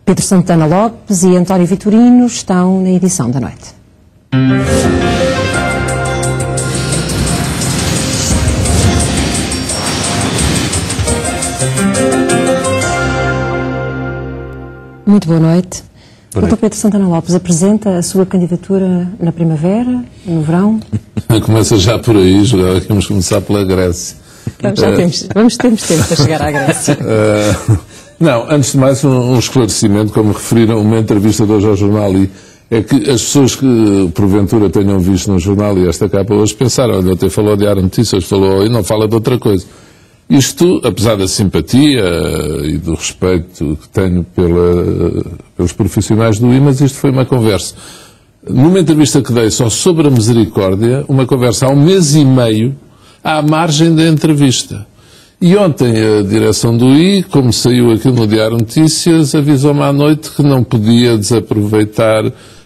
Pedro Santana Lopes e António Vitorino estão na edição da noite. Muito boa noite. Dr. Pedro Santana Lopes apresenta a sua candidatura na primavera, no verão? Começa já por aí, Joel, que vamos começar pela Grécia. Então, já temos tempo para chegar à Grécia. Não, antes de mais um esclarecimento, como referiram uma entrevista de hoje ao jornal, e é que as pessoas que porventura tenham visto no jornal e esta capa hoje pensaram, olha, até falou de Diário Notícias, falou e não fala de outra coisa. Isto, apesar da simpatia e do respeito que tenho pelos profissionais do IMAS, isto foi uma conversa. Numa entrevista que dei só sobre a misericórdia, uma conversa há um mês e meio, à margem da entrevista. E ontem a direção do I, como saiu aqui no Diário Notícias, avisou-me à noite que não podia desaproveitar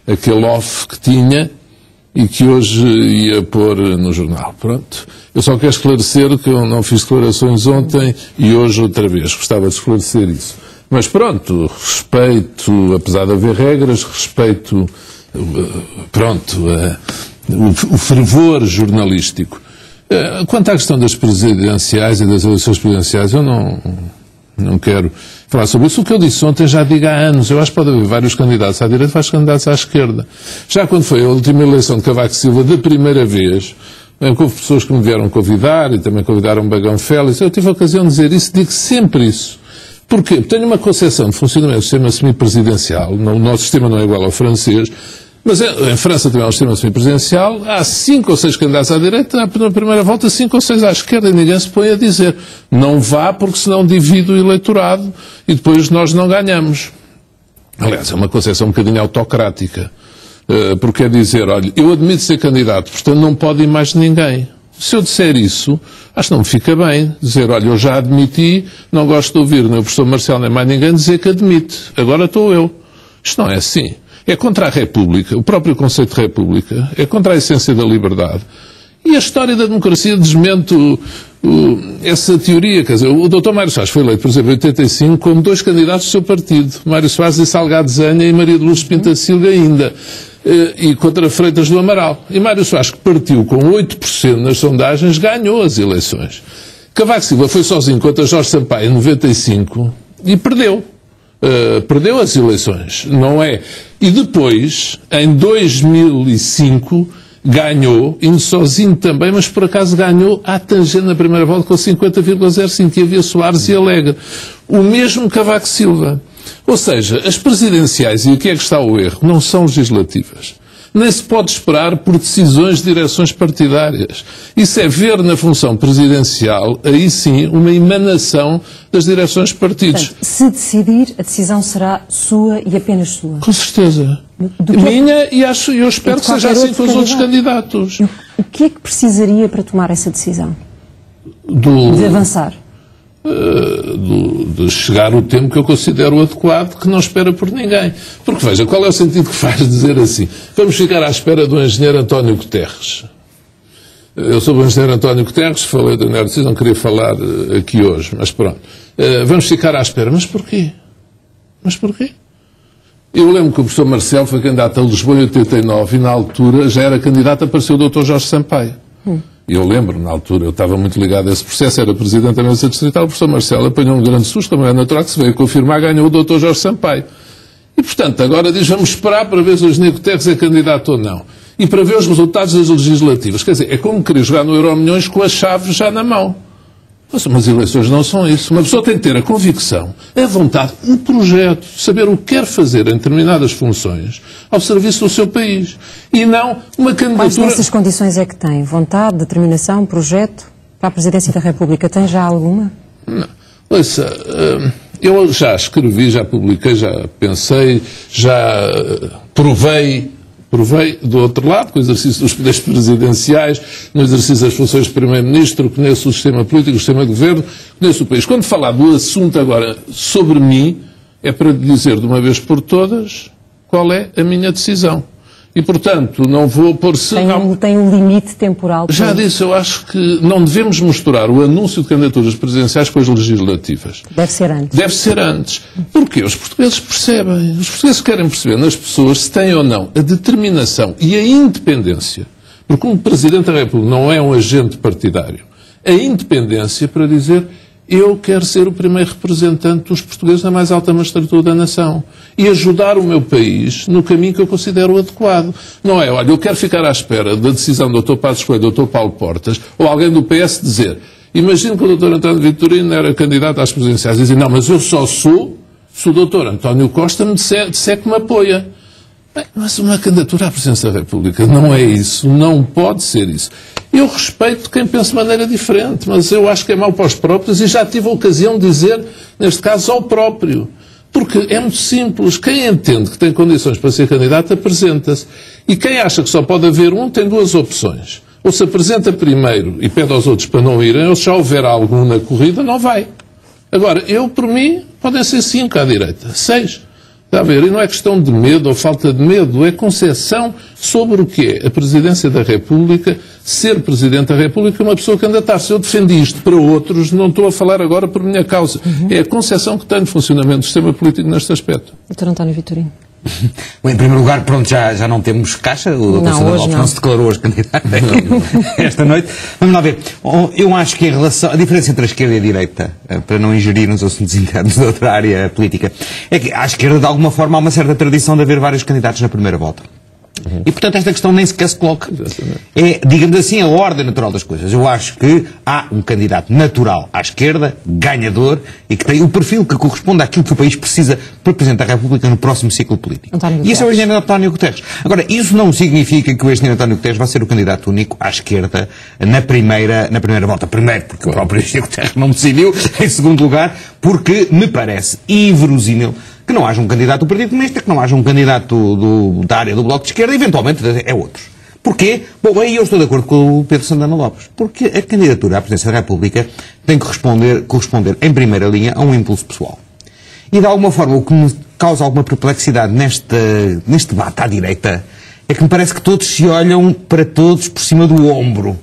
aquele off que tinha e que hoje ia pôr no jornal. Pronto. Eu só quero esclarecer que eu não fiz declarações ontem e hoje outra vez. Gostava de esclarecer isso. Mas pronto, respeito, apesar de haver regras, respeito, pronto, o fervor jornalístico. Quanto à questão das presidenciais e das eleições presidenciais, eu não quero falar sobre isso. O que eu disse ontem já digo há anos. Eu acho que pode haver vários candidatos à direita e vários candidatos à esquerda. Já quando foi a última eleição de Cavaco Silva, da primeira vez, houve pessoas que me vieram convidar e também convidaram Bagão Félix. Eu tive a ocasião de dizer isso, digo sempre isso. Porquê? Porque tenho uma concepção de funcionamento do sistema semipresidencial. O nosso sistema não é igual ao francês. Mas em França também há um sistema semipresidencial, há 5 ou 6 candidatos à direita, na primeira volta 5 ou 6 à esquerda, e ninguém se põe a dizer não vá porque senão divide o eleitorado e depois nós não ganhamos. Aliás, é uma concepção um bocadinho autocrática, porque é dizer, olha, eu admito ser candidato, portanto não pode ir mais ninguém. Se eu disser isso, acho que não me fica bem dizer, olha, eu já admiti, não gosto de ouvir nem o professor Marcelo nem mais ninguém dizer que admite, agora estou eu. Isto não é assim. É contra a República, o próprio conceito de República, é contra a essência da liberdade. E a história da democracia desmente essa teoria. Quer dizer, o Dr. Mário Soares foi eleito, por exemplo, em 85, como 2 candidatos do seu partido. Mário Soares e Salgado Zanha e Maria de Lourdes Pintacilga ainda. E contra Freitas do Amaral. E Mário Soares, que partiu com 8% nas sondagens, ganhou as eleições. Cavaco Silva foi sozinho contra Jorge Sampaio em 95 e perdeu. Perdeu as eleições, não é? E depois, em 2005, ganhou, indo sozinho também, mas por acaso ganhou à tangente na primeira volta com 50,05, e havia Soares e Alegre. O mesmo Cavaco Silva. Ou seja, as presidenciais, e aqui é que está o erro, não são legislativas. Nem se pode esperar por decisões de direções partidárias. Isso é ver na função presidencial, aí sim, uma emanação das direções de partidos. Portanto, se decidir, a decisão será sua e apenas sua. Com certeza. Minha, e eu espero que seja assim com os outros candidatos. O que é que precisaria para tomar essa decisão? De avançar? De chegar o tempo que eu considero adequado, que não espera por ninguém. Porque, veja, qual é o sentido que faz dizer assim? Vamos ficar à espera do engenheiro António Guterres. Eu sou o engenheiro António Guterres, falei da NERC, não queria falar aqui hoje, mas pronto. Vamos ficar à espera. Mas porquê? Mas porquê? Eu lembro que o professor Marcelo foi candidato a Lisboa em 89 e, na altura, já era candidato, apareceu o Dr. Jorge Sampaio. Eu lembro, na altura, eu estava muito ligado a esse processo, era presidente da mesa distrital, o professor Marcelo apanhou um grande susto, também é natural que se veio confirmar, ganhou o Dr. Jorge Sampaio. E, portanto, agora diz, vamos esperar para ver se o engenheiro Guterres é candidato ou não. E para ver os resultados das legislativas. Quer dizer, é como querer jogar no Euromilhões com a chave já na mão. Mas eleições não são isso. Uma pessoa tem que ter a convicção, a vontade, um projeto, saber o que quer fazer em determinadas funções ao serviço do seu país. E não uma candidatura... Quais dessas condições é que tem? Vontade, determinação, projeto para a Presidência da República? Tem já alguma? Não. Ouça, eu já escrevi, já publiquei, já pensei, já provei do outro lado, com o exercício dos poderes presidenciais, no exercício das funções de Primeiro-Ministro, conheço o sistema político, o sistema de governo, conheço o país. Quando falar do assunto agora sobre mim, é para dizer de uma vez por todas qual é a minha decisão. E, portanto, não vou pôr-se... Tem um limite temporal. Já disse, eu acho que não devemos misturar o anúncio de candidaturas presidenciais com as legislativas. Deve ser antes. Deve ser antes. Porque os portugueses percebem. Os portugueses querem perceber nas pessoas se têm ou não a determinação e a independência. Porque um Presidente da República não é um agente partidário. A independência para dizer... Eu quero ser o primeiro representante dos portugueses na mais alta magistratura da nação e ajudar o meu país no caminho que eu considero adequado. Não é, olha, eu quero ficar à espera da decisão do Dr. Passos Coelho, do Dr. Paulo Portas, ou alguém do PS dizer, imagino que o Dr. António Vitorino era candidato às presidenciais, e dizer, não, mas eu só sou se o Dr. António Costa me disser que me apoia. Bem, mas uma candidatura à presidência da República não é isso, não pode ser isso. Eu respeito quem pensa de maneira diferente, mas eu acho que é mau para os próprios e já tive a ocasião de dizer, neste caso, ao próprio. Porque é muito simples. Quem entende que tem condições para ser candidato, apresenta-se. E quem acha que só pode haver um, tem duas opções. Ou se apresenta primeiro e pede aos outros para não irem, ou se já houver algum na corrida, não vai. Agora, eu, por mim, podem ser 5 à direita, 6. Está a ver? E não é questão de medo ou falta de medo, é concepção sobre o que é a Presidência da República, ser Presidente da República uma pessoa candidatar-se. Eu defendi isto para outros, não estou a falar agora por minha causa. É a concepção que tenho de funcionamento do sistema político neste aspecto. Dr. António Vitorino. Bom, em primeiro lugar, pronto, já não temos caixa, o Dr. Sandra Lopes não se declarou hoje candidato esta noite. Vamos lá ver. Eu acho que em relação, a diferença entre a esquerda e a direita, para não ingerir nos assuntos internos de outra área política, é que à esquerda, de alguma forma, há uma certa tradição de haver vários candidatos na primeira volta. E, portanto, esta questão nem sequer se coloca. É, digamos assim, a ordem natural das coisas. Eu acho que há um candidato natural à esquerda, ganhador, e que tem o perfil que corresponde àquilo que o país precisa para Presidente da República no próximo ciclo político. E isso é o engenheiro António Guterres. Agora, isso não significa que o engenheiro António Guterres vai ser o candidato único à esquerda na primeira volta. Primeiro, porque o próprio engenheiro Guterres não decidiu. Em segundo lugar, porque me parece inverosímil que não haja um candidato do Partido Comunista, que não haja um candidato da área do Bloco de Esquerda, eventualmente é outros. Porquê? Bom, aí eu estou de acordo com o Pedro Santana Lopes. Porque a candidatura à Presidência da República tem que corresponder em primeira linha a um impulso pessoal. E de alguma forma o que me causa alguma perplexidade neste debate à direita é que me parece que todos se olham para todos por cima do ombro.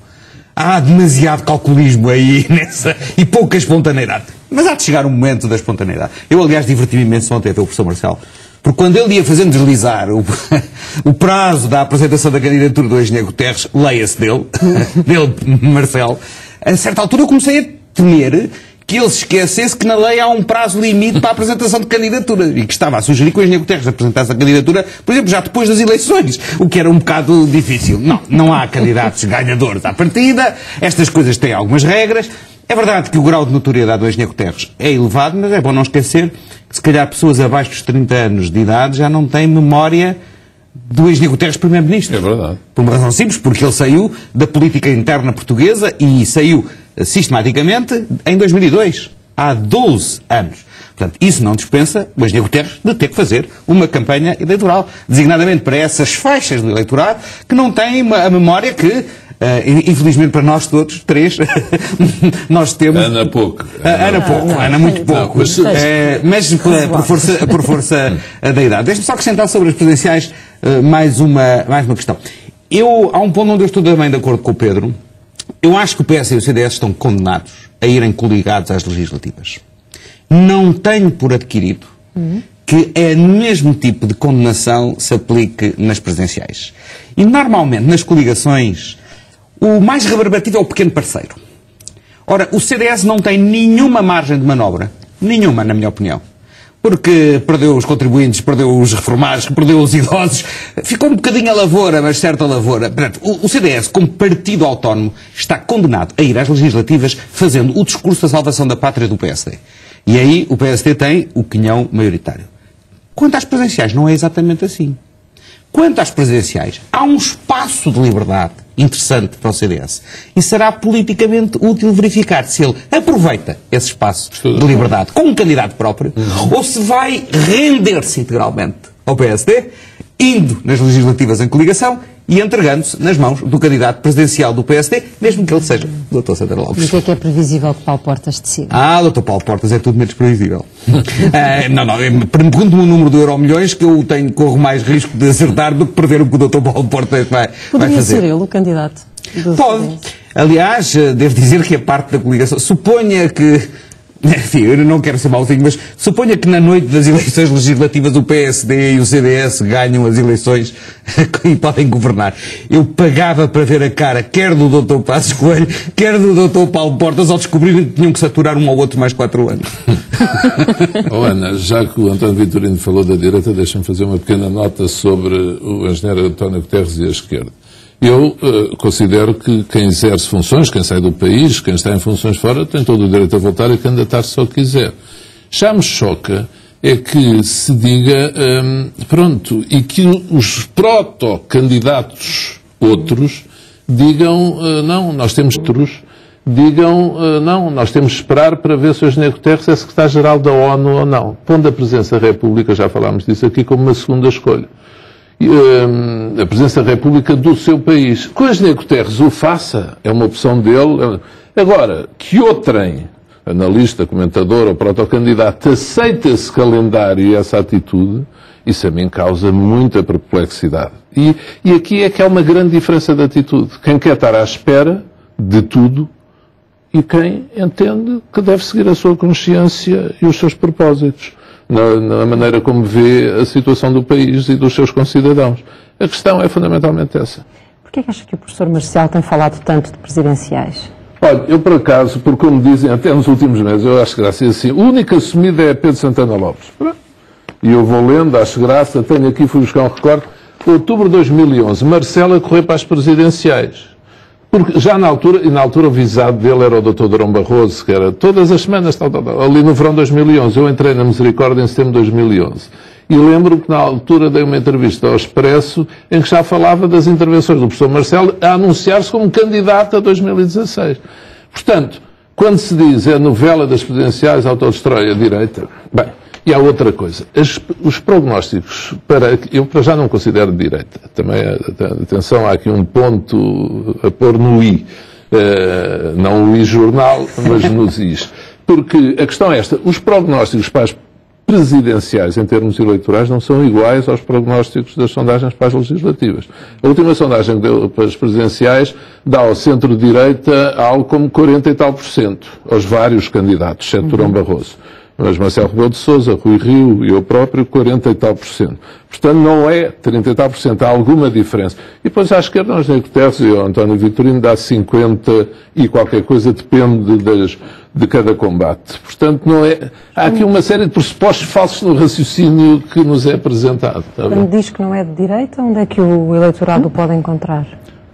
Há demasiado calculismo aí nessa e pouca espontaneidade. Mas há de chegar um momento da espontaneidade. Eu, aliás, diverti-me imenso ontem a ver o professor Marcelo, porque quando ele ia fazendo deslizar o prazo da apresentação da candidatura do engenheiro Guterres, leia-se dele, Marcelo, a certa altura eu comecei a temer que ele se esquecesse que na lei há um prazo limite para a apresentação de candidatura e que estava a sugerir que o engenheiro Guterres apresentasse a candidatura, por exemplo, já depois das eleições, o que era um bocado difícil. Não há candidatos ganhadores à partida, estas coisas têm algumas regras. É verdade que o grau de notoriedade do engenheiro Guterres é elevado, mas é bom não esquecer que se calhar pessoas abaixo dos 30 anos de idade já não têm memória do engenheiro Guterres Primeiro-Ministro. É verdade. Por uma razão simples, porque ele saiu da política interna portuguesa e saiu sistematicamente em 2002, há 12 anos. Portanto, isso não dispensa o engenheiro Guterres de ter que fazer uma campanha eleitoral, designadamente para essas faixas do eleitorado que não têm a memória que, infelizmente para nós todos, três, nós temos... Ana pouco. Ana muito pouco. Mas por força da idade. Deixe-me só acrescentar sobre as presidenciais mais uma questão. Há um ponto onde eu estou também de acordo com o Pedro. Eu acho que o PS e o CDS estão condenados a irem coligados às legislativas. Não tenho por adquirido que é o mesmo tipo de condenação se aplique nas presidenciais. E normalmente nas coligações o mais rebarbativo é o pequeno parceiro. Ora, o CDS não tem nenhuma margem de manobra. Nenhuma, na minha opinião. Porque perdeu os contribuintes, perdeu os reformados, perdeu os idosos. Ficou um bocadinho a lavoura, mas certa lavoura. Portanto, o CDS, como partido autónomo, está condenado a ir às legislativas fazendo o discurso da salvação da pátria do PSD. E aí o PSD tem o quinhão maioritário. Quanto às presidenciais, não é exatamente assim. Quanto às presidenciais, há um espaço de liberdade interessante para o CDS. E será politicamente útil verificar se ele aproveita esse espaço de liberdade com um candidato próprio ou se vai render-se integralmente ao PSD, indo nas legislativas em coligação e entregando-se nas mãos do candidato presidencial do PSD, mesmo que ele seja o Dr. Santana Lopes. E o que é previsível que Paulo Portas decida? Dr. Paulo Portas é tudo menos previsível. Pergunto-me o número de Euromilhões que eu corro mais risco de acertar do que prever o que o Dr. Paulo Portas vai fazer. Poderia ser ele o candidato? Pode. Aliás, devo dizer que a parte da coligação, suponha que, enfim, eu não quero ser mauzinho, mas suponha que na noite das eleições legislativas o PSD e o CDS ganham as eleições e podem governar. Eu pagava para ver a cara, quer do Dr. Passos Coelho, quer do Dr. Paulo Portas, ao descobrirem que tinham que saturar um ao outro mais 4 anos. Ana, já que o António Vitorino falou da direita, deixa-me fazer uma pequena nota sobre o engenheiro António Guterres e a esquerda. Eu considero que quem exerce funções, quem sai do país, quem está em funções fora, tem todo o direito a voltar e candidatar-se só quiser. Já me choca é que se diga, pronto, e que os proto-candidatos outros digam, não, nós temos outros, digam, não, nós temos de esperar para ver se o engenheiro Guterres é secretário-geral da ONU ou não. Pondo a Presidência da República, já falámos disso aqui, como uma segunda escolha. A Presidência da República do seu país. Que o engenheiro Guterres o faça, é uma opção dele. Agora, que outrem, analista, comentador ou protocandidato, aceite esse calendário e essa atitude, isso a mim causa muita perplexidade. E aqui é que há uma grande diferença de atitude. Quem quer estar à espera de tudo e quem entende que deve seguir a sua consciência e os seus propósitos. Na maneira como vê a situação do país e dos seus concidadãos. A questão é fundamentalmente essa. Porquê que acha que o professor Marcial tem falado tanto de presidenciais? Olha, eu por acaso, porque como dizem até nos últimos meses, eu acho graça assim, o único assumido é Pedro Santana Lopes. E eu vou lendo, acho graça, tenho aqui, fui buscar um recorde, outubro de 2011, Marcelo a correr para as presidenciais. Porque já na altura o visado dele era o Dr. Durão Barroso, que era todas as semanas, ali no verão de 2011. Eu entrei na Misericórdia em setembro de 2011. E lembro que na altura dei uma entrevista ao Expresso em que já falava das intervenções do professor Marcelo a anunciar-se como candidato a 2016. Portanto, quando se diz a novela das presidenciais autodestrói a direita, bem, e há outra coisa. Os prognósticos, eu para já não considero direita. Também, atenção, há aqui um ponto a pôr no I. Não o I jornal, mas nos Is. Porque a questão é esta. Os prognósticos para as presidenciais, em termos eleitorais, não são iguais aos prognósticos das sondagens para as legislativas. A última sondagem que deu para as presidenciais dá ao centro-direita algo como 40 e tal %, aos vários candidatos, exceto Durão Barroso. Mas Marcelo Rebelo de Sousa, Rui Rio e eu próprio, 40 e tal %. Portanto, não é 30 e tal %, há alguma diferença. E depois à esquerda, nós nem Guterres e o António Vitorino dá 50 e qualquer coisa, depende de cada combate. Portanto, não é... Há aqui uma série de pressupostos falsos no raciocínio que nos é apresentado. Quando diz que não é de direita, onde é que o eleitorado o pode encontrar?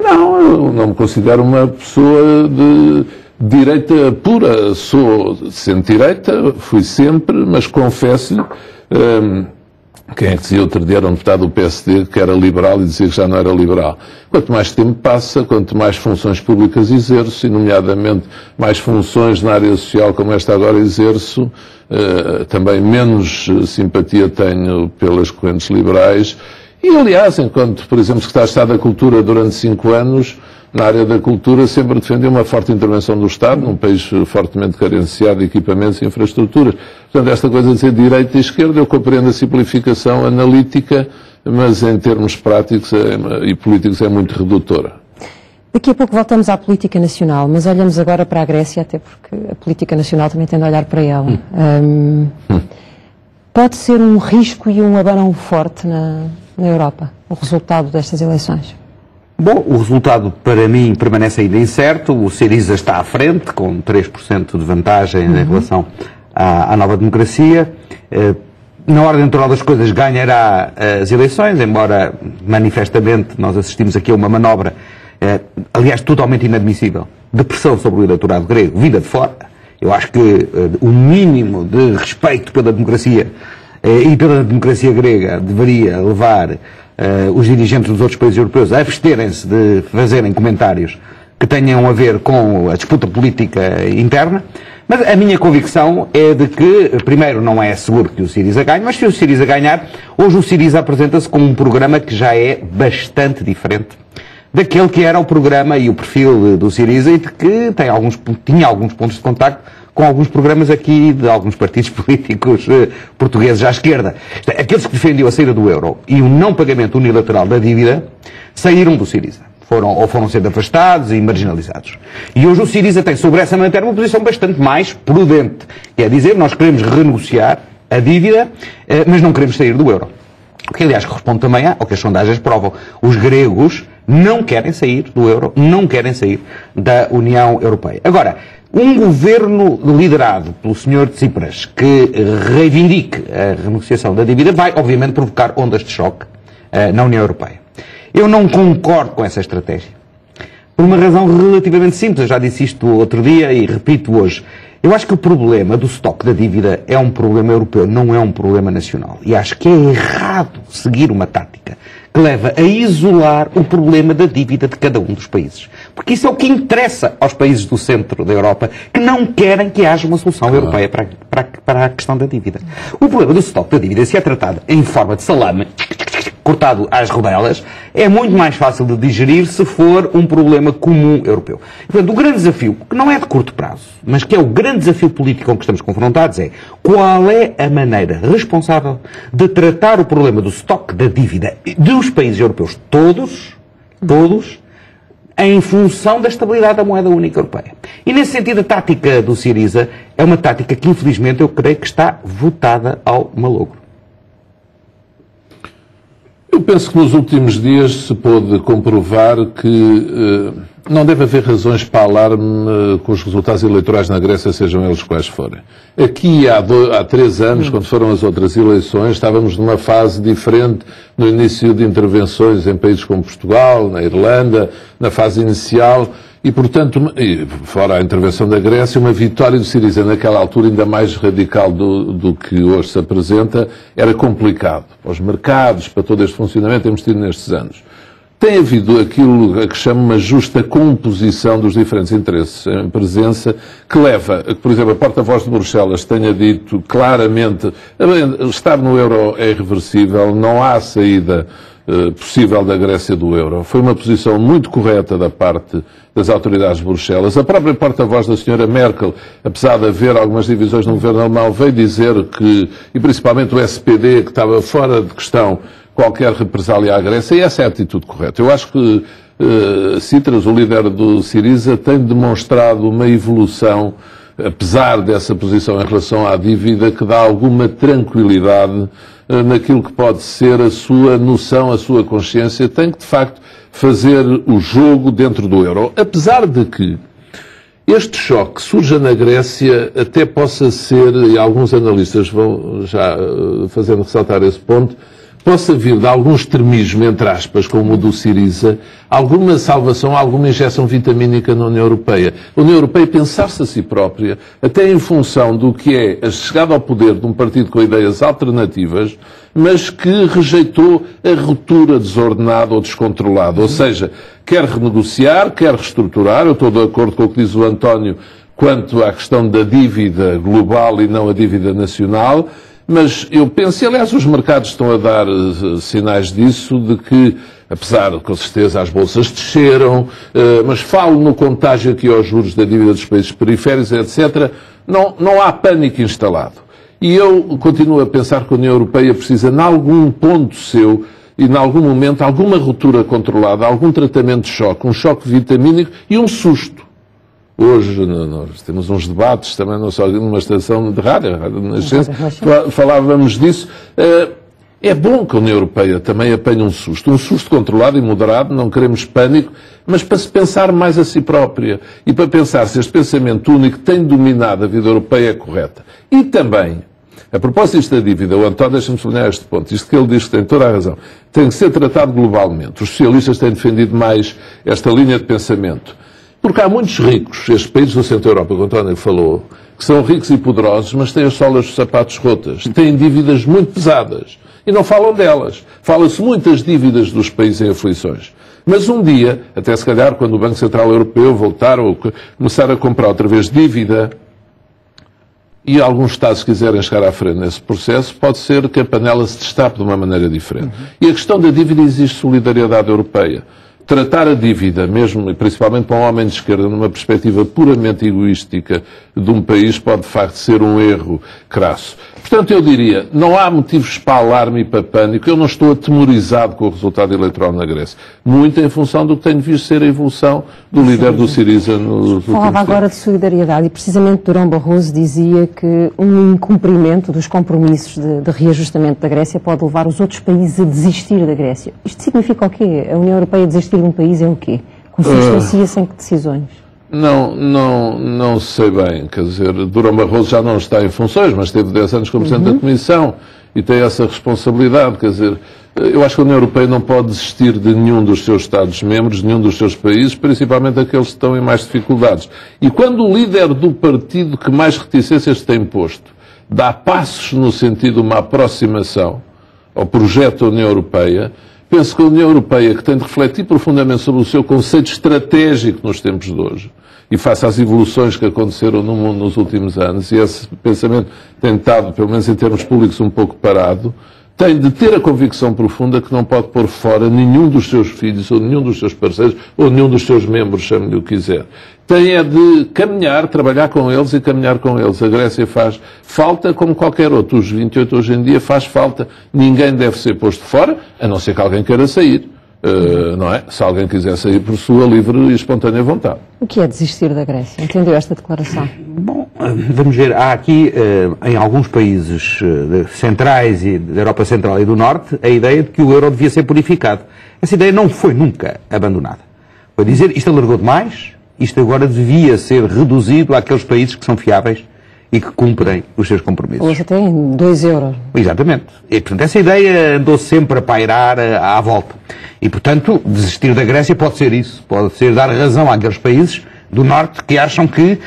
Não, eu não me considero uma pessoa de direita pura. Sou centro-direita, fui sempre, mas confesso-lhe, quem é que dizia outro dia, era um deputado do PSD que era liberal e dizia que já não era liberal. Quanto mais tempo passa, quanto mais funções públicas exerço, e nomeadamente mais funções na área social como esta agora exerço, também menos simpatia tenho pelas correntes liberais. E aliás, enquanto, por exemplo, secretário de Estado da Cultura durante 5 anos, na área da cultura, sempre defendeu uma forte intervenção do Estado, num país fortemente carenciado de equipamentos e infraestruturas. Portanto, esta coisa de ser direita e esquerda, eu compreendo a simplificação analítica, mas em termos práticos e políticos é muito redutora. Daqui a pouco voltamos à política nacional, mas olhamos agora para a Grécia, até porque a política nacional também tem de olhar para ela. Pode ser um risco e um abanão forte na Europa, o resultado destas eleições? Bom, o resultado para mim permanece ainda incerto. O Syriza está à frente, com 3% de vantagem em relação à Nova Democracia. Na ordem natural das coisas, ganhará as eleições, embora manifestamente nós assistimos aqui a uma manobra, aliás, totalmente inadmissível, de pressão sobre o eleitorado grego, vinda de fora. Eu acho que o mínimo de respeito pela democracia e pela democracia grega deveria levar os dirigentes dos outros países europeus a absterem-se de fazerem comentários que tenham a ver com a disputa política interna, Mas a minha convicção é de que, primeiro, não é seguro que o Syriza ganhe, mas se o Syriza ganhar, hoje o Syriza apresenta-se como um programa que já é bastante diferente daquele que era o programa e o perfil do Syriza e de que tinha alguns pontos de contacto com alguns programas aqui de alguns partidos políticos portugueses à esquerda. Aqueles que defendiam a saída do euro e o não pagamento unilateral da dívida saíram do Syriza. Foram sendo afastados e marginalizados. E hoje o Syriza tem sobre essa matéria uma posição bastante mais prudente. Quer dizer, nós queremos renegociar a dívida, mas não queremos sair do euro. O que, aliás, corresponde também ao que as sondagens provam. Os gregos não querem sair do euro, não querem sair da União Europeia. Agora, um governo liderado pelo Sr. Tsipras que reivindique a renegociação da dívida vai, obviamente, provocar ondas de choque na União Europeia. Eu não concordo com essa estratégia. Por uma razão relativamente simples. Eu já disse isto outro dia e repito hoje. Eu acho que o problema do estoque da dívida é um problema europeu, não é um problema nacional. E acho que é errado seguir uma tática que leva a isolar o problema da dívida de cada um dos países. Porque isso é o que interessa aos países do centro da Europa, que não querem que haja uma solução europeia para a questão da dívida. O problema do estoque da dívida, se é tratado em forma de salame, cortado às rodelas, é muito mais fácil de digerir se for um problema comum europeu. E, portanto, o grande desafio, que não é de curto prazo, mas que é o grande desafio político com que estamos confrontados, é qual é a maneira responsável de tratar o problema do estoque da dívida dos países europeus todos, em função da estabilidade da moeda única europeia. E, nesse sentido, a tática do Syriza é uma tática que, infelizmente, eu creio que está votada ao malogro. Eu penso que nos últimos dias se pôde comprovar que não deve haver razões para alarme com os resultados eleitorais na Grécia, sejam eles quais forem. Aqui, há 3 anos, quando foram as outras eleições, estávamos numa fase diferente no início de intervenções em países como Portugal, na Irlanda, na fase inicial. E, portanto, fora a intervenção da Grécia, uma vitória do Syriza naquela altura ainda mais radical do que hoje se apresenta, era complicado. Para os mercados, para todo este funcionamento, temos tido nestes anos. Tem havido aquilo a que chama uma justa composição dos diferentes interesses em presença, que leva a que, por exemplo, a porta-voz de Bruxelas tenha dito claramente estar no euro é irreversível, não há saída possível da Grécia do euro. Foi uma posição muito correta da parte das autoridades de Bruxelas. A própria porta-voz da senhora Merkel, apesar de haver algumas divisões no governo alemão, veio dizer que, e principalmente o SPD, que estava fora de questão qualquer represália à Grécia, e essa é a atitude correta. Eu acho que Tsipras, o líder do Syriza, tem demonstrado uma evolução, apesar dessa posição em relação à dívida, que dá alguma tranquilidade naquilo que pode ser a sua noção, a sua consciência. Tem que, de facto, fazer o jogo dentro do euro. Apesar de que este choque surja na Grécia até possa ser, e alguns analistas vão já fazendo ressaltar esse ponto, possa vir de algum extremismo, entre aspas, como o do Syriza, alguma salvação, alguma injeção vitamínica na União Europeia. A União Europeia pensar-se a si própria, até em função do que é a chegada ao poder de um partido com ideias alternativas, mas que rejeitou a ruptura desordenada ou descontrolada. Ou seja, quer renegociar, quer reestruturar. Eu estou de acordo com o que diz o António quanto à questão da dívida global e não a dívida nacional. Mas eu penso, e aliás os mercados estão a dar sinais disso, de que, apesar de com certeza as bolsas desceram, mas falo no contágio aqui aos juros da dívida dos países periféricos, etc., não há pânico instalado. E eu continuo a pensar que a União Europeia precisa, em algum ponto seu, e em algum momento, alguma ruptura controlada, algum tratamento de choque, um choque vitamínico e um susto. Hoje nós temos uns debates, também não só numa estação de rádio, na Ciência, falávamos disso. É bom que a União Europeia também apanhe um susto controlado e moderado, não queremos pânico, mas para se pensar mais a si própria e para pensar se este pensamento único tem dominado a vida europeia é correta. E também, a propósito disto da dívida, o António deixa-me sublinhar este ponto, isto que ele diz que tem toda a razão, tem que ser tratado globalmente. Os socialistas têm defendido mais esta linha de pensamento. Porque há muitos ricos, estes países do centro da Europa, que o António falou, que são ricos e poderosos, mas têm as solas dos sapatos rotas, têm dívidas muito pesadas e não falam delas. Fala-se muitas dívidas dos países em aflições. Mas um dia, até se calhar quando o Banco Central Europeu voltar ou começar a comprar outra vez dívida, e alguns Estados quiserem chegar à frente nesse processo, pode ser que a panela se destape de uma maneira diferente. E a questão da dívida, existe solidariedade europeia. Tratar a dívida, mesmo e principalmente para um homem de esquerda, numa perspectiva puramente egoística de um país, pode de facto ser um erro crasso. Portanto, eu diria, não há motivos para alarme e para pânico. Eu não estou atemorizado com o resultado eleitoral na Grécia. Muito em função do que tenho visto ser a evolução do líder do Syriza no Falava agora de solidariedade e precisamente Durão Barroso dizia que um incumprimento dos compromissos de reajustamento da Grécia pode levar os outros países a desistir da Grécia. Isto significa o quê? A União Europeia desistir de um país é o quê? Consubstancia-se em que decisões? Não sei bem, quer dizer, Durão Barroso já não está em funções, mas teve 10 anos como Presidente da Comissão e tem essa responsabilidade, quer dizer, eu acho que a União Europeia não pode desistir de nenhum dos seus Estados-membros, de nenhum dos seus países, principalmente aqueles que estão em mais dificuldades. E quando o líder do partido que mais reticências tem posto dá passos no sentido de uma aproximação ao projeto da União Europeia, penso que a União Europeia, que tem de refletir profundamente sobre o seu conceito estratégico nos tempos de hoje, e face às evoluções que aconteceram no mundo nos últimos anos, e esse pensamento tem estado, pelo menos em termos públicos, um pouco parado, tem de ter a convicção profunda que não pode pôr fora nenhum dos seus filhos, ou nenhum dos seus parceiros, ou nenhum dos seus membros, chame-lhe o que quiser. Tem é de caminhar, trabalhar com eles e caminhar com eles. A Grécia faz falta como qualquer outro. Os 28 hoje em dia faz falta. Ninguém deve ser posto fora, a não ser que alguém queira sair. Não é? Se alguém quiser sair por sua livre e espontânea vontade. O que é desistir da Grécia? Entendeu esta declaração? Bom, vamos ver. Há aqui, em alguns países centrais e da Europa Central e do Norte, a ideia de que o euro devia ser purificado. Essa ideia não foi nunca abandonada. Foi dizer, isto alargou demais, isto agora devia ser reduzido àqueles países que são fiáveis e que cumprem os seus compromissos. Hoje até em 2 euros. Exatamente. E, portanto, essa ideia andou sempre a pairar à volta. E, portanto, desistir da Grécia pode ser isso. Pode ser dar razão àqueles países do Norte que acham que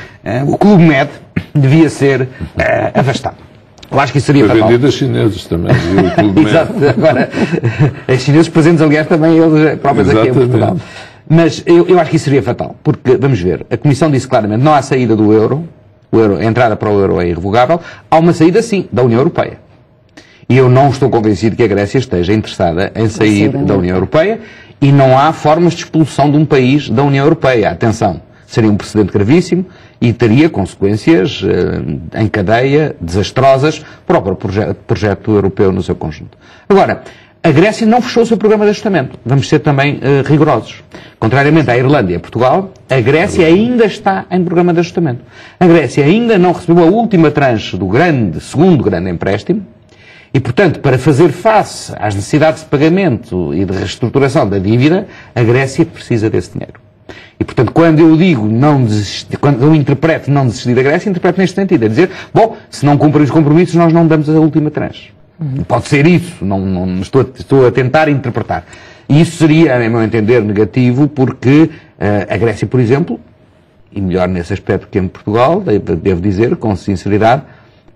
o Clube Med devia ser afastado. Eu acho que isso seria fatal. Foi vendido a chineses também. O Clube Med. Exato. Agora, os chineses presentes, aliás, também eles próprios aqui em Portugal. Mas eu acho que isso seria fatal. Porque, vamos ver, a Comissão disse claramente, não há saída do euro, a entrada para o euro é irrevogável, há uma saída sim, da União Europeia. E eu não estou convencido que a Grécia esteja interessada em sair da União Europeia e não há formas de expulsão de um país da União Europeia. Atenção, seria um precedente gravíssimo e teria consequências em cadeia desastrosas para o projeto europeu no seu conjunto. Agora, a Grécia não fechou o seu programa de ajustamento. Vamos ser também rigorosos. Contrariamente à Irlanda e a Portugal, a Grécia ainda está em programa de ajustamento. A Grécia ainda não recebeu a última tranche do segundo grande empréstimo e, portanto, para fazer face às necessidades de pagamento e de reestruturação da dívida, a Grécia precisa desse dinheiro. E, portanto, quando eu digo não desistir, quando eu interpreto não desistir da Grécia, interpreto neste sentido. É dizer, bom, se não cumprem os compromissos, nós não damos a última tranche. Pode ser isso, não estou a tentar interpretar. E isso seria, a meu entender, negativo, porque a Grécia, por exemplo, e melhor nesse aspecto que em Portugal, devo dizer, com sinceridade,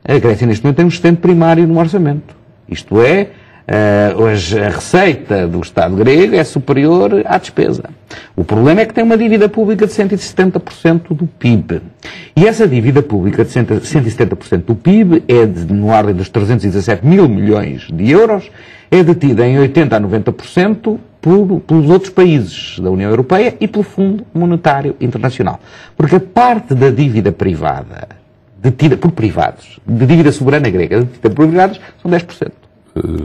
a Grécia neste momento tem um excedente primário no orçamento. Isto é, hoje a receita do Estado grego é superior à despesa. O problema é que tem uma dívida pública de 170% do PIB. E essa dívida pública de 170% do PIB é no ordem dos 317 mil milhões de euros, é detida em 80% a 90% pelos outros países da União Europeia e pelo Fundo Monetário Internacional. Porque a parte da dívida privada, detida por privados, de dívida soberana grega, detida por privados, são 10%.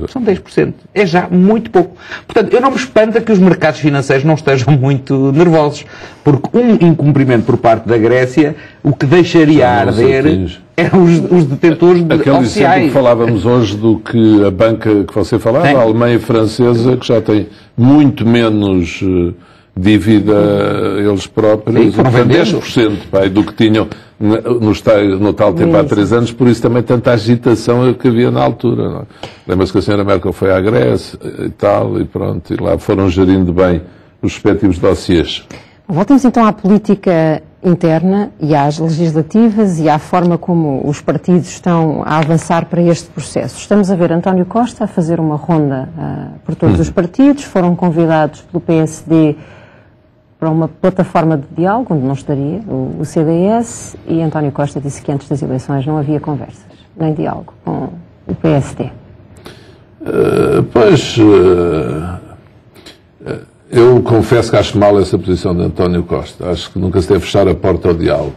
São 10%. É já muito pouco. Portanto, eu não me espanta que os mercados financeiros não estejam muito nervosos. Porque um incumprimento por parte da Grécia, o que deixaria a arder eram os detentores aquele oficiais. exemplo que falávamos hoje do que a banca que você falava, a alemã e francesa, que já tem muito menos dívida eles próprios, 10% pai, do que tinham no tal tempo há 3 anos, por isso também tanta agitação que havia na altura. Não é? Lembra-se que a senhora Merkel foi à Grécia e tal, e pronto, e lá foram gerindo bem os respectivos dossiês. Voltemos então à política interna e às legislativas e à forma como os partidos estão a avançar para este processo. Estamos a ver António Costa a fazer uma ronda por todos os partidos, foram convidados pelo PSD para uma plataforma de diálogo, onde não estaria o CDS, e António Costa disse que antes das eleições não havia conversas, nem diálogo com o PSD. Eu confesso que acho mal essa posição de António Costa. Acho que nunca se deve fechar a porta ao diálogo.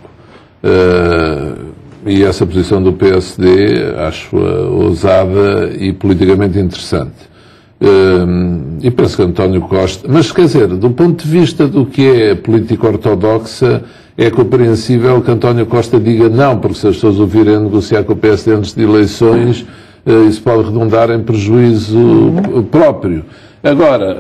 E essa posição do PSD acho-a ousada e politicamente interessante. E penso que António Costa... Mas, quer dizer, do ponto de vista do que é política ortodoxa, é compreensível que António Costa diga não, porque se as pessoas ouvirem negociar com o PSD antes de eleições, isso pode redundar em prejuízo próprio. Agora,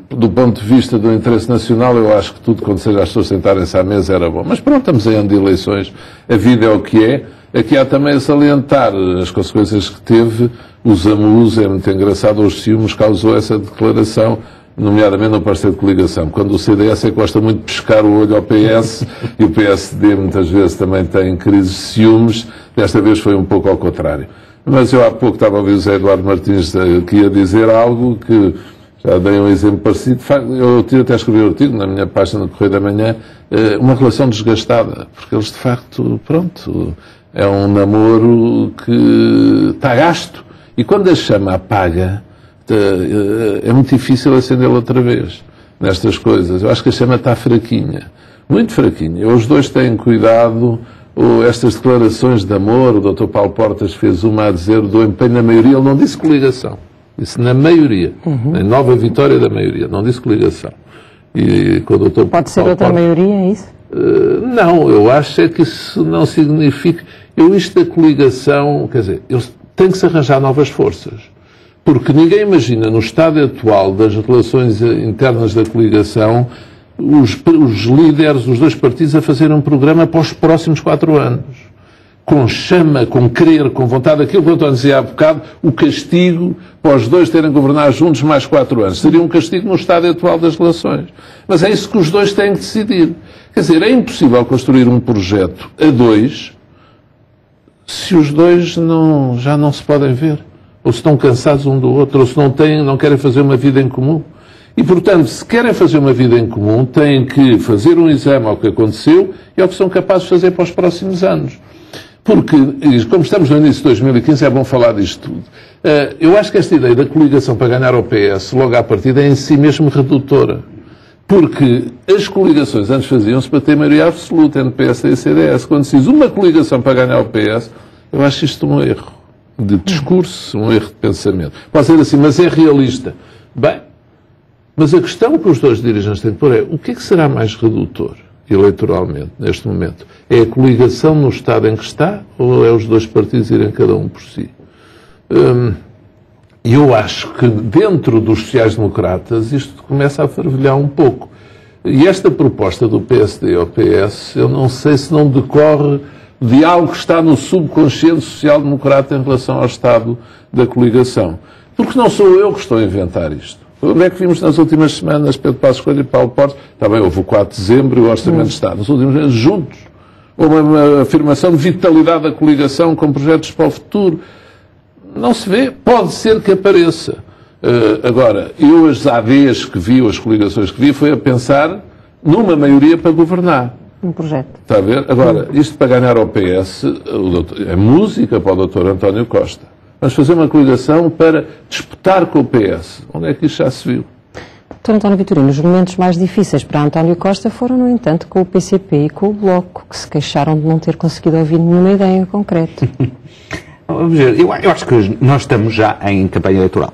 do ponto de vista do interesse nacional, eu acho que tudo, quando seja as pessoas sentarem-se à mesa, era bom. Mas pronto, estamos em ano de eleições, a vida é o que é. Aqui há também a salientar as consequências que teve o Zamus, é muito engraçado, os ciúmes causou essa declaração, nomeadamente no parceiro de coligação, quando o CDS é que gosta muito de pescar o olho ao PS e o PSD muitas vezes também tem crises de ciúmes, desta vez foi um pouco ao contrário. Mas eu há pouco estava a ouvir o José Eduardo Martins que ia dizer algo que já dei um exemplo parecido. Eu até escrevi um artigo na minha página do Correio da Manhã, uma relação desgastada, porque eles de facto, pronto, é um namoro que está gasto. E quando a chama apaga, é muito difícil acendê-la outra vez, nestas coisas. Eu acho que a chama está fraquinha, muito fraquinha. Os dois têm cuidado, estas declarações de amor, o Dr. Paulo Portas fez uma a dizer do empenho na maioria, ele não disse coligação, disse na maioria, na nova vitória da maioria, não disse coligação. E com o Dr. Pode ser outra maioria, é isso? Não, eu acho é que isso não significa... Isto da coligação, quer dizer, tem que se arranjar novas forças. Porque ninguém imagina, no estado atual das relações internas da coligação, os líderes, os dois partidos, a fazerem um programa para os próximos 4 anos. Com chama, com querer, com vontade. Aquilo que o António dizia há bocado, o castigo para os dois terem que governar juntos mais 4 anos. Seria um castigo no estado atual das relações. Mas é isso que os dois têm que decidir. Quer dizer, é impossível construir um projeto a dois se os dois já não se podem ver. Ou se estão cansados um do outro, ou se não querem fazer uma vida em comum. E, portanto, se querem fazer uma vida em comum, têm que fazer um exame ao que aconteceu e ao que são capazes de fazer para os próximos anos. Porque, como estamos no início de 2015, é bom falar disto tudo. Eu acho que esta ideia da coligação para ganhar ao PS, logo à partida, é em si mesmo redutora. Porque as coligações antes faziam-se para ter maioria absoluta entre PSD e CDS. Quando se diz uma coligação para ganhar o PS, eu acho isto um erro de discurso, um erro de pensamento. Pode ser assim, mas é realista. Bem, mas a questão que os dois dirigentes têm que pôr é o que será mais redutor eleitoralmente neste momento? É a coligação no estado em que está ou é os dois partidos irem cada um por si? Eu acho que dentro dos sociais-democratas isto começa a fervilhar um pouco. E esta proposta do PSD ao PS, eu não sei se não decorre de algo que está no subconsciente social-democrata em relação ao estado da coligação. Porque não sou eu que estou a inventar isto. Onde é que vimos nas últimas semanas Pedro Passos Coelho e Paulo Portas? Também houve o 4 de dezembro e o Orçamento de Estado. Nos últimos meses, juntos. Houve uma afirmação de vitalidade da coligação com projetos para o futuro. Não se vê. Pode ser que apareça. Agora, eu as ADs que vi, ou as coligações que vi, foi a pensar numa maioria para governar. Um projeto. Está a ver? Agora, isto para ganhar ao PS, é música para o Dr. António Costa. Vamos fazer uma coligação para disputar com o PS. Onde é que isto já se viu? Dr. António Vitorino, os momentos mais difíceis para António Costa foram, no entanto, com o PCP e com o Bloco, que se queixaram de não ter conseguido ouvir nenhuma ideia em concreto. Vamos ver, eu acho que nós estamos já em campanha eleitoral.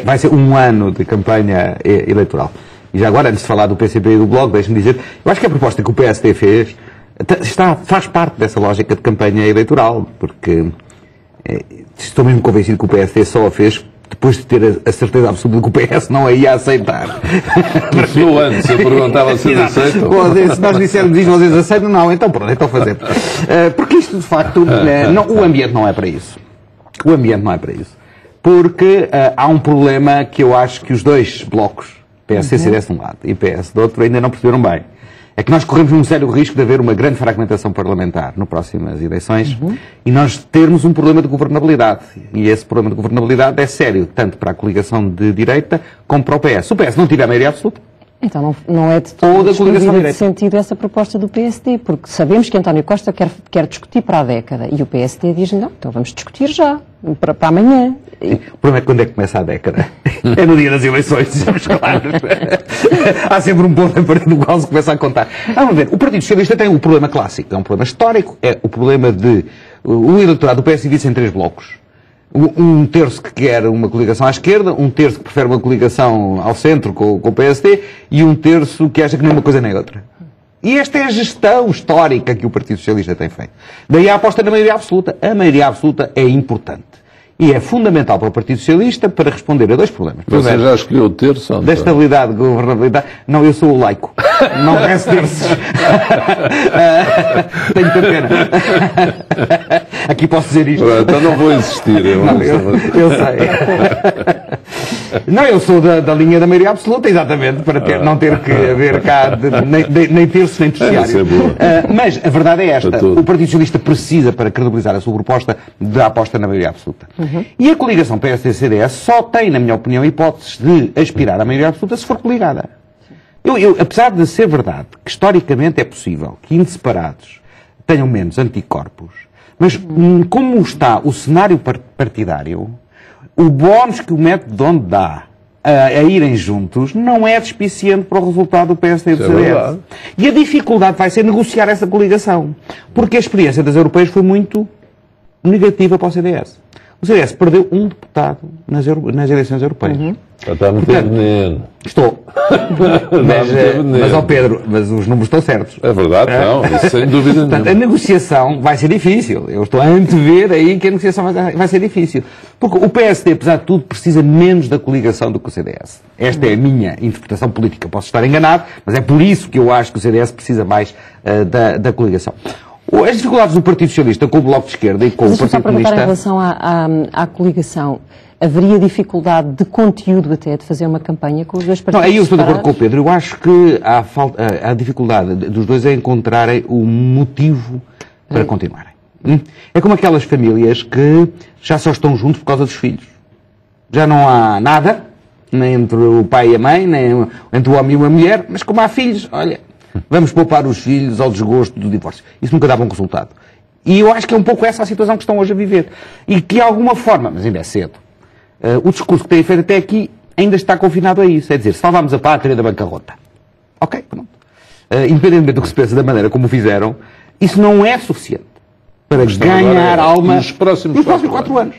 Vai ser um ano de campanha eleitoral. E já agora, antes de falar do PCP e do Bloco, deixe-me dizer, eu acho que a proposta que o PSD fez faz parte dessa lógica de campanha eleitoral, porque estou mesmo convencido que o PSD só a fez depois de ter a certeza absoluta que o PS não a ia aceitar. Porque antes eu perguntava se eles aceitam. Se nós dissermos isto, vocês aceitam? Não, então pronto, então fazemos. Porque isto, de facto, o ambiente não é para isso. O ambiente não é para isso. Porque há um problema que eu acho que os dois blocos, PS e CDS de um lado e PS do outro, ainda não perceberam bem. É que nós corremos um sério risco de haver uma grande fragmentação parlamentar nas próximas eleições e nós termos um problema de governabilidade. E esse problema de governabilidade é sério, tanto para a coligação de direita como para o PS. Se o PS não tiver maioria absoluta, Então não é de todo desprovida de sentido essa proposta do PSD, porque sabemos que António Costa quer discutir para a década e o PSD diz, não, então vamos discutir já, para amanhã. O problema é quando é que começa a década. É no dia das eleições, claro. Há sempre um ponto a partir do qual se começa a contar. Vamos ver, o Partido Socialista tem um problema clássico, é um problema histórico, é o problema de o eleitorado do PS divide-se em 3 blocos. Um terço que quer uma coligação à esquerda, um terço que prefere uma coligação ao centro com o PSD e um terço que acha que nem uma coisa nem outra. E esta é a gestão histórica que o Partido Socialista tem feito. Daí a aposta na maioria absoluta. A maioria absoluta é importante. E é fundamental para o Partido Socialista para responder a 2 problemas. Você primeiro, já escolheu o terço? Da estabilidade, governabilidade. Não, eu sou o laico. Não peço terços. Tenho muita pena. Aqui posso dizer isto. Então não vou insistir. Eu sei. Não, eu sou da linha da maioria absoluta, exatamente, para não ter que haver cá nem terços nem terciários. Mas a verdade é esta. O Partido Socialista precisa, para credibilizar a sua proposta, da aposta na maioria absoluta. E a coligação PSD-CDS só tem, na minha opinião, hipóteses de aspirar à maioria absoluta se for coligada. Apesar de ser verdade que historicamente é possível que indeparados tenham menos anticorpos, mas como está o cenário partidário, o bónus que o método de onde dá a irem juntos não é despiciente para o resultado do PSD e do CDS. E a dificuldade vai ser negociar essa coligação. Porque a experiência das europeias foi muito negativa para o CDS. O CDS perdeu um deputado nas eleições europeias. Está a meter veneno. Estou. Mas, ó Pedro, mas os números estão certos. É verdade, não, isso sem dúvida nenhuma. Portanto, a negociação vai ser difícil. Eu estou a antever aí que a negociação vai ser difícil. Porque o PSD, apesar de tudo, precisa menos da coligação do que o CDS. Esta é a minha interpretação política. Posso estar enganado, mas é por isso que eu acho que o CDS precisa mais da coligação. As dificuldades do Partido Socialista com o Bloco de Esquerda e com o Partido Comunista... Em relação à coligação, haveria dificuldade de conteúdo até de fazer uma campanha com os dois partidos? Não, aí eu estou de acordo com o Pedro. Eu acho que há dificuldade dos dois em encontrarem o motivo para continuarem. É como aquelas famílias que já só estão juntos por causa dos filhos. Já não há nada, nem entre o pai e a mãe, nem entre o homem e uma mulher, mas como há filhos, olha... Vamos poupar os filhos ao desgosto do divórcio. Isso nunca dava um resultado. E eu acho que é um pouco essa a situação que estão hoje a viver. E que, de alguma forma, mas ainda é cedo, o discurso que têm feito até aqui ainda está confinado a isso. É dizer, salvámos a pátria da bancarrota. Ok, pronto. Independentemente do que se pensa da maneira como o fizeram, isso não é suficiente para ganhar alma nos próximos 4 anos.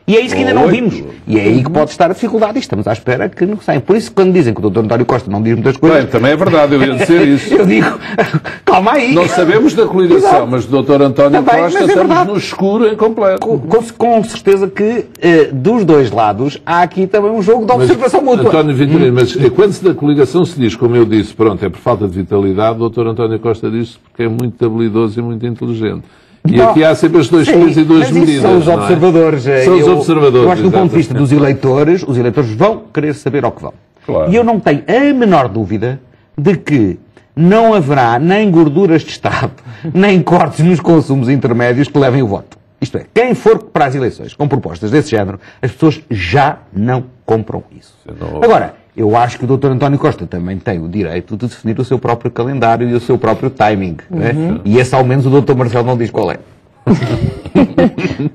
E é isso que ainda não vimos. E é aí que pode estar a dificuldade. E estamos à espera que não saiam. Por isso, quando dizem que o Dr. António Costa não diz muitas coisas... Bem, também é verdade, eu ia dizer isso. Eu digo, calma aí. Não sabemos da coligação, mas o Dr. António Costa estamos no escuro em completo. Com certeza que, dos dois lados, há aqui também um jogo de observação mútua. António Vitorino, mas quando se da coligação se diz, como eu disse, pronto, é por falta de vitalidade, o Dr. António Costa diz porque é muito habilidoso e muito inteligente. E aqui há sempre as 2 coisas e 2 medidas. São os observadores. São os observadores. Eu acho que do ponto de vista dos eleitores, os eleitores vão querer saber ao que vão. Claro. E eu não tenho a menor dúvida de que não haverá nem gorduras de Estado, nem cortes nos consumos intermédios que levem o voto. Isto é, quem for para as eleições com propostas desse género, as pessoas já não compram isso. Agora, eu acho que o Dr. António Costa também tem o direito de definir o seu próprio calendário e o seu próprio timing. Né? E esse, ao menos, o Dr. Marcelo não diz qual é.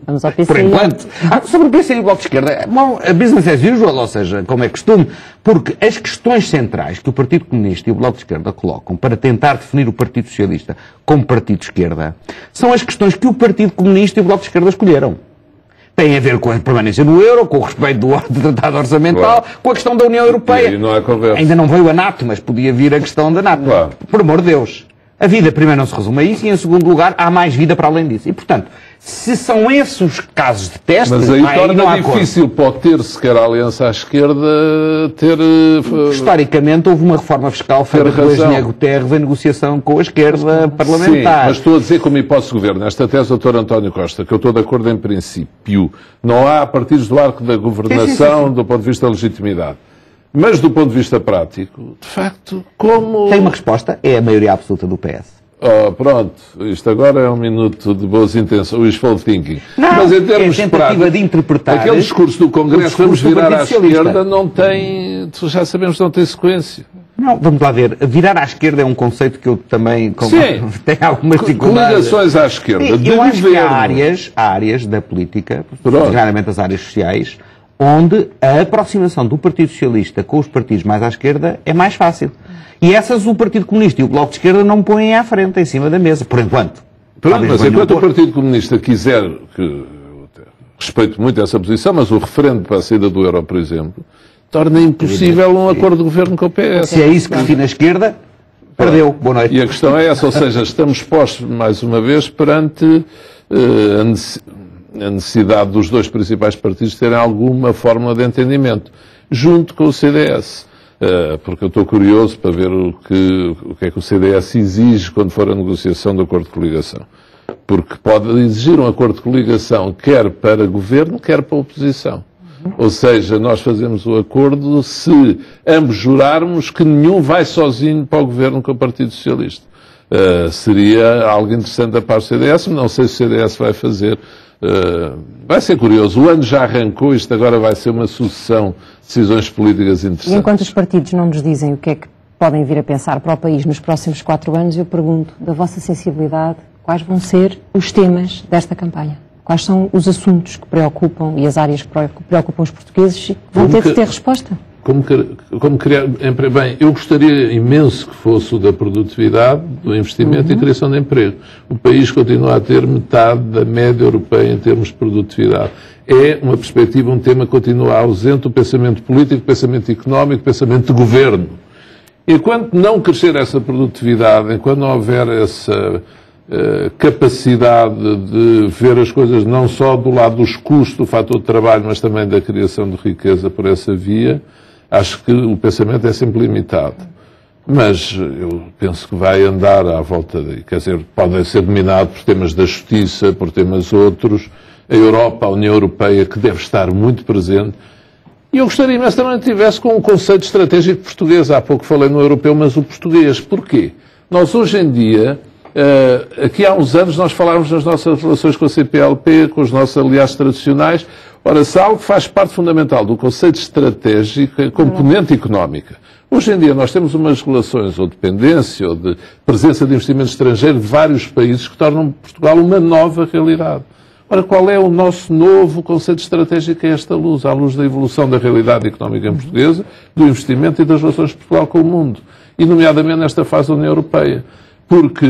Vamos ao PCI. Por enquanto. Sobre o PCI e o Bloco de Esquerda, a business as usual, ou seja, como é costume, porque as questões centrais que o Partido Comunista e o Bloco de Esquerda colocam para tentar definir o Partido Socialista como Partido de Esquerda, são as questões que o Partido Comunista e o Bloco de Esquerda escolheram. Tem a ver com a permanência no euro, com o respeito do tratado orçamental, com a questão da União Europeia. E não há conversa. Ainda não veio a NATO, mas podia vir a questão da NATO. Claro. Por amor de Deus. A vida, primeiro, não se resume a isso, e em segundo lugar, há mais vida para além disso. E, portanto, se são esses os casos de teste... Mas aí torna difícil para ter sequer a aliança à esquerda ter... Historicamente, houve uma reforma fiscal feita pelo engenheiro Guterres em negociação com a esquerda parlamentar. Sim, mas estou a dizer como hipótese de governo. Nesta tese do Dr. António Costa, que eu estou de acordo em princípio, não há partidos do arco da governação do ponto de vista da legitimidade. Mas, do ponto de vista prático, de facto, como... Tem uma resposta, é a maioria absoluta do PS. Oh, pronto, isto agora é um minuto de boas intenções, wishful thinking. Não, mas em termos práticos, de interpretar aquele discurso do Congresso, vamos virar à esquerda, não tem, já sabemos que não tem sequência. Não, vamos lá ver. Virar à esquerda é um conceito que eu também tenho algumas dificuldades. Coligações à esquerda. Eu acho que há áreas da política, geralmente as áreas sociais, onde a aproximação do Partido Socialista com os partidos mais à esquerda é mais fácil. E essas o Partido Comunista e o Bloco de Esquerda não põem à frente, em cima da mesa, por enquanto. Mas enquanto o Partido Comunista quiser, que respeito muito essa posição, mas o referendo para a saída do euro, por exemplo, torna impossível um acordo de governo com o PS. Se é isso que define a esquerda, perdeu. Boa noite. E a questão é essa, ou seja, estamos postos, mais uma vez, perante a necessidade dos dois principais partidos terem alguma fórmula de entendimento, junto com o CDS. Porque eu estou curioso para ver o que é que o CDS exige quando for a negociação do acordo de coligação. Porque pode exigir um acordo de coligação quer para governo, quer para oposição. Ou seja, nós fazemos o acordo se ambos jurarmos que nenhum vai sozinho para o governo com o Partido Socialista. Seria algo interessante da parte do CDS, mas não sei se o CDS vai fazer. Vai ser curioso. O ano já arrancou, isto agora vai ser uma sucessão de decisões políticas interessantes. E enquanto os partidos não nos dizem o que é que podem vir a pensar para o país nos próximos 4 anos, eu pergunto, da vossa sensibilidade, quais vão ser os temas desta campanha? Quais são os assuntos que preocupam e as áreas que preocupam os portugueses e que vão ter de ter resposta? Como criar... Bem, eu gostaria imenso que fosse o da produtividade, do investimento e criação de emprego. O país continua a ter metade da média europeia em termos de produtividade. É uma perspectiva, um tema que continua ausente do pensamento político, do pensamento económico, do pensamento de governo. Enquanto não crescer essa produtividade, enquanto não houver essa capacidade de ver as coisas não só do lado dos custos do fator de trabalho, mas também da criação de riqueza por essa via, acho que o pensamento é sempre limitado. Mas eu penso que vai andar à volta daí. Quer dizer, pode ser dominado por temas da justiça, por temas outros. A Europa, a União Europeia, que deve estar muito presente. E eu gostaria imenso também que tivesse com um conceito estratégico português. Há pouco falei no europeu, mas o português. Porquê? Nós hoje em dia... aqui há uns anos nós falávamos nas nossas relações com a CPLP, com os nossos aliados tradicionais. Ora, se algo faz parte fundamental do conceito estratégico, é a componente económica. Hoje em dia nós temos umas relações ou de dependência ou de presença de investimento estrangeiro de vários países que tornam Portugal uma nova realidade. Ora, qual é o nosso novo conceito estratégico a esta luz? À luz da evolução da realidade económica portuguesa, do investimento e das relações de Portugal com o mundo. E nomeadamente nesta fase da União Europeia. Porque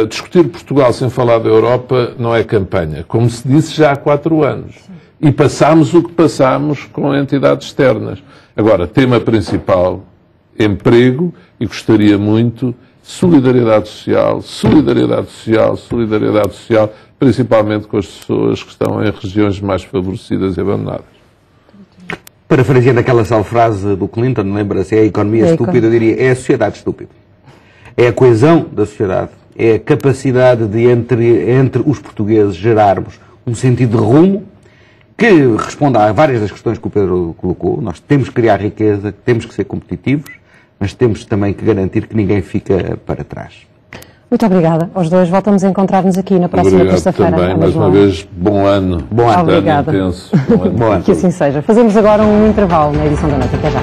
discutir Portugal sem falar da Europa não é campanha, como se disse já há 4 anos. E passámos o que passámos com entidades externas. Agora, tema principal, emprego, e gostaria muito, solidariedade social, solidariedade social, solidariedade social, principalmente com as pessoas que estão em regiões mais favorecidas e abandonadas. Parafraseando aquela frase do Clinton, lembra-se, é a economia estúpida, eu diria, é a sociedade estúpida. É a coesão da sociedade, é a capacidade de, entre os portugueses, gerarmos um sentido de rumo que responda a várias das questões que o Pedro colocou. Nós temos que criar riqueza, temos que ser competitivos, mas temos também que garantir que ninguém fica para trás. Muito obrigada aos dois. Voltamos a encontrar-nos aqui na próxima terça-feira. Também, mais uma vez, bom ano. Bom ano. Obrigada. Intenso. Bom ano. Que assim seja. Fazemos agora um intervalo na edição da noite. Até já.